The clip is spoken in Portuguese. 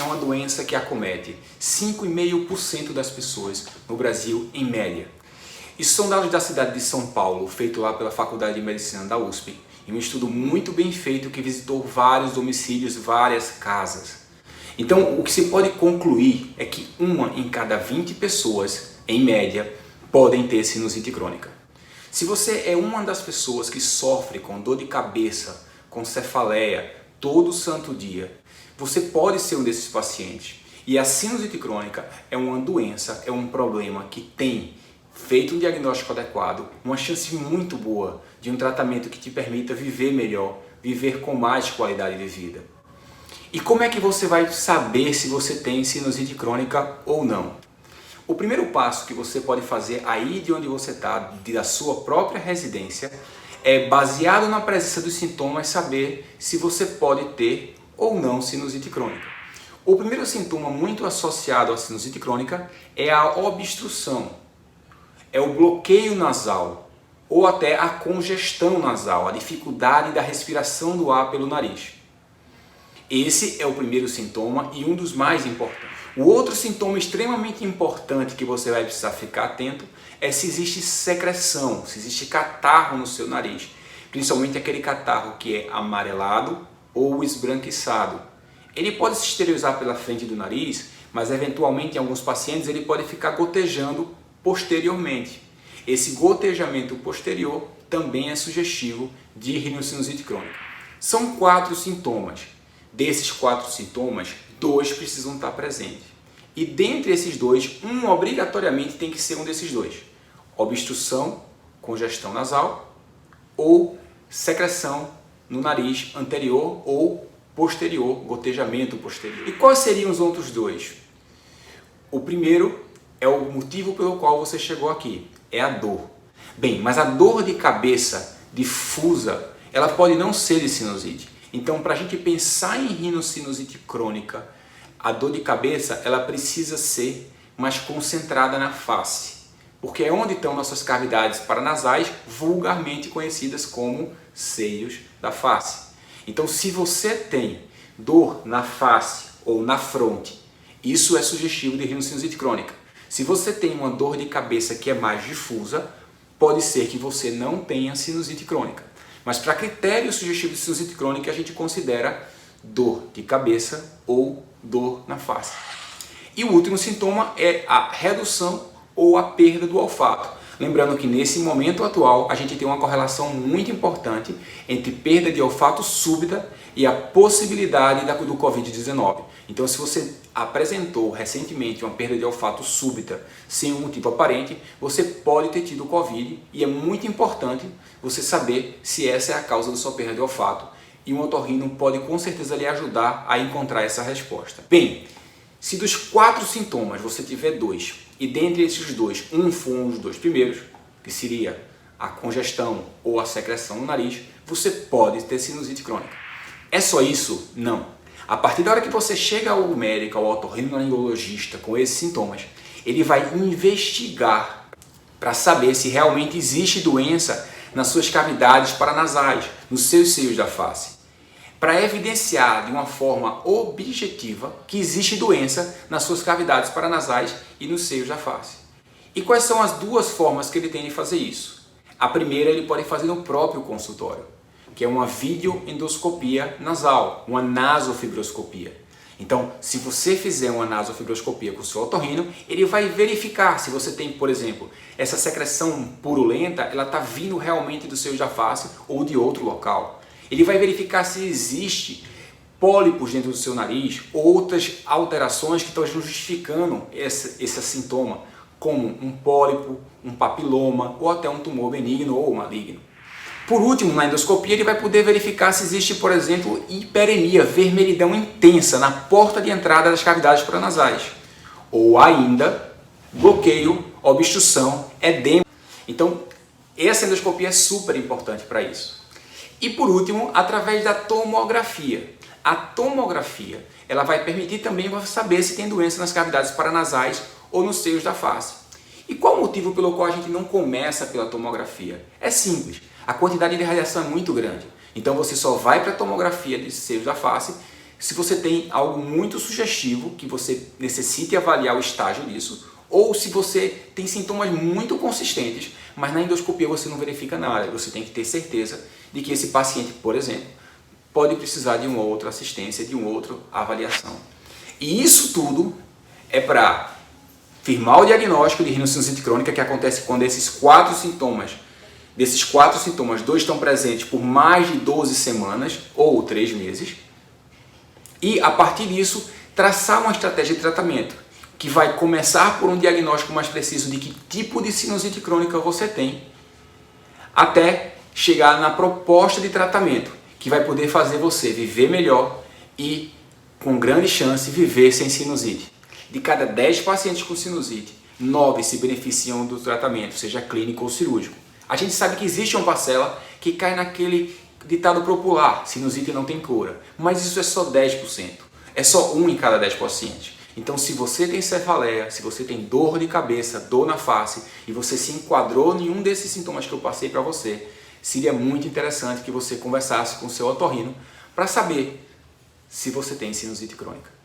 uma doença que acomete 5,5% das pessoas no Brasil em média. Isso são dados da cidade de São Paulo, feito lá pela Faculdade de Medicina da USP, em um estudo muito bem feito que visitou vários domicílios, várias casas. Então, o que se pode concluir é que 1 em cada 20 pessoas, em média, podem ter sinusite crônica. Se você é uma das pessoas que sofre com dor de cabeça, com cefaleia, todo santo dia, você pode ser um desses pacientes. E a sinusite crônica é uma doença, é um problema que tem, feito um diagnóstico adequado, uma chance muito boa de um tratamento que te permita viver melhor, viver com mais qualidade de vida. E como é que você vai saber se você tem sinusite crônica ou não? O primeiro passo que você pode fazer aí de onde você está, da sua própria residência, é baseado na presença dos sintomas saber se você pode ter ou não sinusite crônica. O primeiro sintoma muito associado à sinusite crônica é a obstrução, é o bloqueio nasal ou até a congestão nasal, a dificuldade da respiração do ar pelo nariz. Esse é o primeiro sintoma e um dos mais importantes. O outro sintoma extremamente importante que você vai precisar ficar atento é se existe secreção, se existe catarro no seu nariz, principalmente aquele catarro que é amarelado ou esbranquiçado. Ele pode se exteriorizar pela frente do nariz, mas eventualmente em alguns pacientes ele pode ficar gotejando posteriormente. Esse gotejamento posterior também é sugestivo de rinocinusite crônica. São 4 sintomas. Desses 4 sintomas, 2 precisam estar presentes. E dentre esses 2, um obrigatoriamente tem que ser um desses 2. Obstrução, congestão nasal ou secreção no nariz anterior ou posterior, gotejamento posterior. E quais seriam os outros 2? O primeiro é o motivo pelo qual você chegou aqui, é a dor. Bem, mas a dor de cabeça difusa, ela pode não ser de sinusite. Então, para a gente pensar em rinocinusite crônica, a dor de cabeça ela precisa ser mais concentrada na face, porque é onde estão nossas cavidades paranasais, vulgarmente conhecidas como seios da face. Então, se você tem dor na face ou na fronte, isso é sugestivo de rinocinusite crônica. Se você tem uma dor de cabeça que é mais difusa, pode ser que você não tenha sinusite crônica. Mas para critério sugestivo de sinusite crônica, a gente considera dor de cabeça ou dor na face. E o último sintoma é a redução ou a perda do olfato. Lembrando que nesse momento atual, a gente tem uma correlação muito importante entre perda de olfato súbita e a possibilidade do Covid-19. Então, se você apresentou recentemente uma perda de olfato súbita sem um motivo aparente, você pode ter tido Covid e é muito importante você saber se essa é a causa da sua perda de olfato. E um otorrino pode com certeza lhe ajudar a encontrar essa resposta. Bem, se dos 4 sintomas você tiver 2 e dentre esses 2, um for um dos 2 primeiros, que seria a congestão ou a secreção no nariz, você pode ter sinusite crônica. É só isso? Não. A partir da hora que você chega ao médico, ao otorrinolaringologista com esses sintomas, ele vai investigar para saber se realmente existe doença nas suas cavidades paranasais, nos seus seios da face, para evidenciar de uma forma objetiva que existe doença nas suas cavidades paranasais e nos seios da face. E quais são as 2 formas que ele tem de fazer isso? A primeira ele pode fazer no próprio consultório, que é uma videoendoscopia nasal, uma nasofibroscopia. Então, se você fizer uma nasofibroscopia com o seu otorrino, ele vai verificar se você tem, por exemplo, essa secreção purulenta, ela está vindo realmente do seios da face ou de outro local. Ele vai verificar se existe pólipos dentro do seu nariz, outras alterações que estão justificando esse sintoma, como um pólipo, um papiloma ou até um tumor benigno ou maligno. Por último, na endoscopia, ele vai poder verificar se existe, por exemplo, hiperemia, vermelhidão intensa na porta de entrada das cavidades paranasais. Ou ainda, bloqueio, obstrução, edema. Então, essa endoscopia é super importante para isso. E por último, através da tomografia. A tomografia, ela vai permitir também você saber se tem doença nas cavidades paranasais ou nos seios da face. E qual o motivo pelo qual a gente não começa pela tomografia? É simples. A quantidade de radiação é muito grande. Então você só vai para a tomografia de seios da face se você tem algo muito sugestivo, que você necessite avaliar o estágio disso, ou se você tem sintomas muito consistentes, mas na endoscopia você não verifica nada. Você tem que ter certeza de que esse paciente, por exemplo, pode precisar de uma outra assistência, de uma outra avaliação. E isso tudo é para firmar o diagnóstico de rinocinusite crônica, que acontece quando desses quatro sintomas, 2 estão presentes por mais de 12 semanas ou 3 meses. E, a partir disso, traçar uma estratégia de tratamento, que vai começar por um diagnóstico mais preciso de que tipo de sinusite crônica você tem, até chegar na proposta de tratamento, que vai poder fazer você viver melhor e, com grande chance, viver sem sinusite. De cada 10 pacientes com sinusite, 9 se beneficiam do tratamento, seja clínico ou cirúrgico. A gente sabe que existe uma parcela que cai naquele ditado popular, sinusite não tem cura, mas isso é só 10%, é só 1 em cada 10 pacientes. Então, se você tem cefaleia, se você tem dor de cabeça, dor na face, e você se enquadrou em um desses sintomas que eu passei para você, seria muito interessante que você conversasse com o seu otorrino para saber se você tem sinusite crônica.